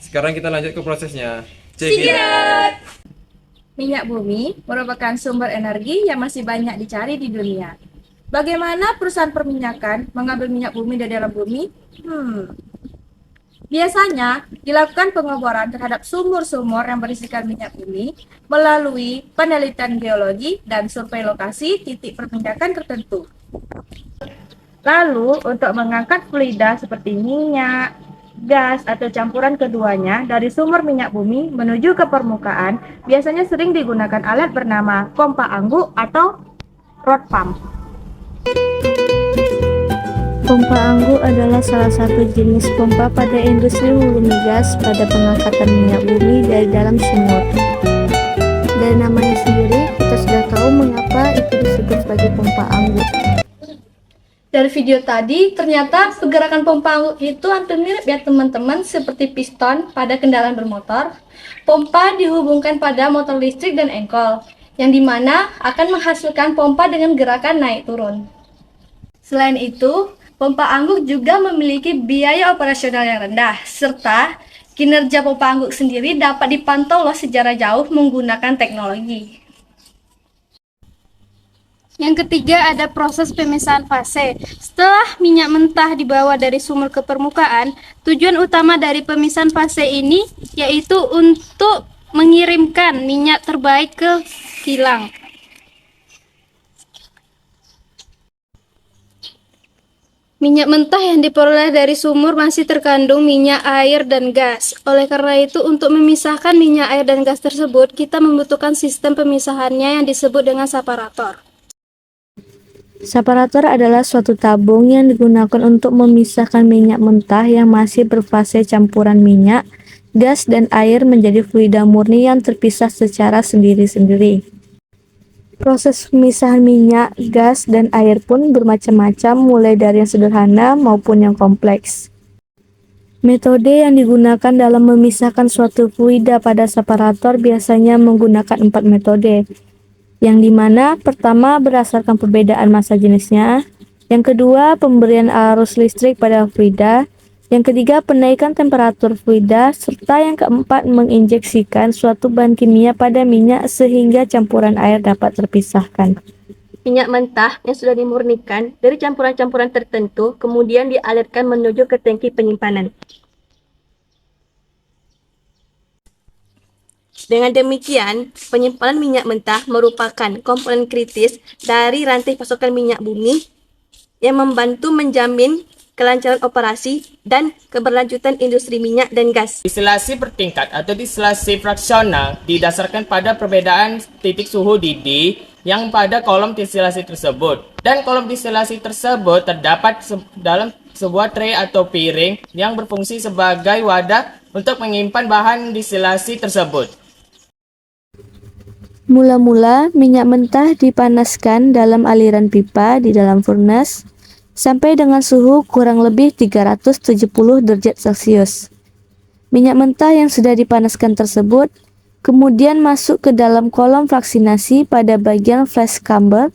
Sekarang kita lanjut ke prosesnya. Check it out. Sikat! Minyak bumi merupakan sumber energi yang masih banyak dicari di dunia. Bagaimana perusahaan perminyakan mengambil minyak bumi dari dalam bumi? Biasanya dilakukan pengeboran terhadap sumur-sumur yang berisikan minyak bumi melalui penelitian geologi dan survei lokasi titik perminyakan tertentu. Lalu, untuk mengangkat fluida seperti minyak, gas, atau campuran keduanya dari sumber minyak bumi menuju ke permukaan, biasanya sering digunakan alat bernama pompa angguk atau rod pump. Pompa angguk adalah salah satu jenis pompa pada industri hulu migas pada pengangkatan minyak bumi dari dalam sumur. Dari namanya sendiri, kita sudah tahu mengapa itu disebut sebagai pompa angguk. Dari video tadi, ternyata pergerakan pompa angguk itu hampir mirip ya teman-teman, seperti piston pada kendaraan bermotor. Pompa dihubungkan pada motor listrik dan engkol, yang dimana akan menghasilkan pompa dengan gerakan naik turun. Selain itu, pompa angguk juga memiliki biaya operasional yang rendah, serta kinerja pompa angguk sendiri dapat dipantau loh secara jauh menggunakan teknologi. Yang ketiga ada proses pemisahan fase. Setelah minyak mentah dibawa dari sumur ke permukaan, tujuan utama dari pemisahan fase ini yaitu untuk mengirimkan minyak terbaik ke kilang. Minyak mentah yang diperoleh dari sumur masih terkandung minyak, air, dan gas. Oleh karena itu, untuk memisahkan minyak, air, dan gas tersebut, kita membutuhkan sistem pemisahannya yang disebut dengan separator. Separator adalah suatu tabung yang digunakan untuk memisahkan minyak mentah yang masih berfase campuran minyak, gas, dan air menjadi fluida murni yang terpisah secara sendiri-sendiri. Proses pemisahan minyak, gas, dan air pun bermacam-macam, mulai dari yang sederhana maupun yang kompleks. Metode yang digunakan dalam memisahkan suatu fluida pada separator biasanya menggunakan 4 metode, yang dimana pertama berdasarkan perbedaan massa jenisnya, yang kedua pemberian arus listrik pada fluida, yang ketiga penaikan temperatur fluida, serta yang keempat menginjeksikan suatu bahan kimia pada minyak sehingga campuran air dapat terpisahkan. Minyak mentah yang sudah dimurnikan dari campuran-campuran tertentu kemudian dialirkan menuju ke tangki penyimpanan. Dengan demikian, penyimpanan minyak mentah merupakan komponen kritis dari rantai pasokan minyak bumi yang membantu menjamin kelancaran operasi dan keberlanjutan industri minyak dan gas. Distilasi bertingkat atau distilasi fraksional didasarkan pada perbedaan titik suhu didih yang pada kolom distilasi tersebut. Dan kolom distilasi tersebut terdapat dalam sebuah tray atau piring yang berfungsi sebagai wadah untuk menyimpan bahan distilasi tersebut. Mula-mula, minyak mentah dipanaskan dalam aliran pipa di dalam furnace sampai dengan suhu kurang lebih 370 derajat Celcius. Minyak mentah yang sudah dipanaskan tersebut kemudian masuk ke dalam kolom fraksinasi pada bagian flash chamber,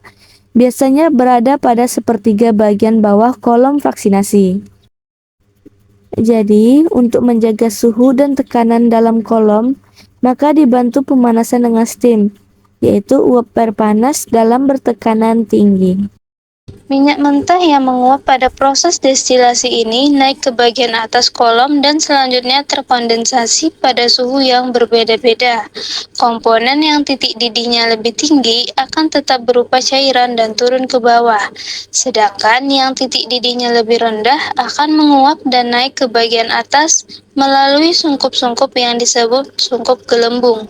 biasanya berada pada sepertiga bagian bawah kolom fraksinasi. Jadi, untuk menjaga suhu dan tekanan dalam kolom, maka dibantu pemanasan dengan steam, yaitu uap air panas dalam bertekanan tinggi. Minyak mentah yang menguap pada proses destilasi ini naik ke bagian atas kolom dan selanjutnya terkondensasi pada suhu yang berbeda-beda. Komponen yang titik didihnya lebih tinggi akan tetap berupa cairan dan turun ke bawah, sedangkan yang titik didihnya lebih rendah akan menguap dan naik ke bagian atas melalui sungkup-sungkup yang disebut sungkup gelembung.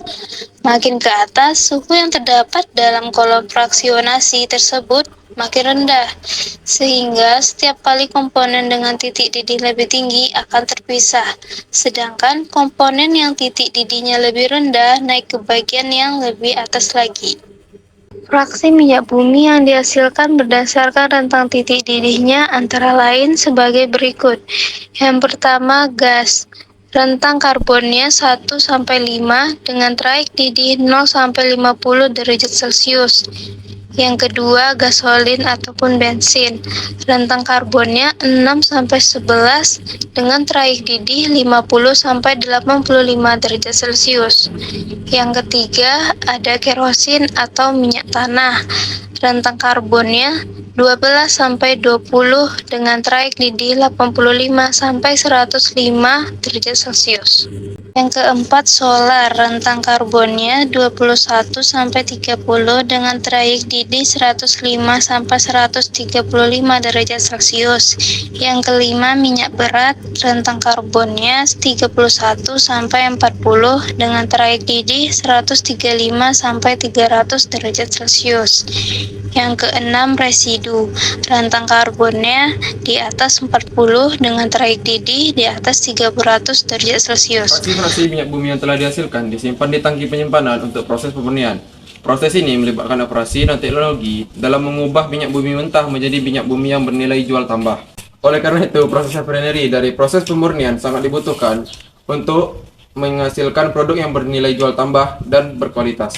Makin ke atas, suhu yang terdapat dalam kolom fraksionasi tersebut makin rendah, sehingga setiap kali komponen dengan titik didih lebih tinggi akan terpisah, sedangkan komponen yang titik didihnya lebih rendah naik ke bagian yang lebih atas lagi. Fraksi minyak bumi yang dihasilkan berdasarkan rentang titik didihnya antara lain sebagai berikut. Yang pertama, gas. Rentang karbonnya 1-5 dengan traik didih 0-50 derajat Celcius. Yang kedua, gasolin ataupun bensin. Rentang karbonnya 6-11 dengan traik didih 50-85 derajat Celcius. Yang ketiga, ada kerosin atau minyak tanah. Rentang karbonnya 12-20 dengan traik didih 85-105 derajat Celcius. Yang keempat, solar. Rentang karbonnya 21-30 dengan traik didih 105-135 derajat Celcius. Yang kelima, minyak berat. Rentang karbonnya 31-40 dengan traik didih 135-300 derajat Celcius. Yang keenam, residu. Rentang karbonnya di atas 40 dengan traik didih di atas 300 derajat Celcius. Fraksi-fraksi minyak bumi yang telah dihasilkan disimpan di tangki penyimpanan untuk proses pemurnian. Proses ini melibatkan operasi dan teknologi dalam mengubah minyak bumi mentah menjadi minyak bumi yang bernilai jual tambah. Oleh karena itu, proses refinery dari proses pemurnian sangat dibutuhkan untuk menghasilkan produk yang bernilai jual tambah dan berkualitas.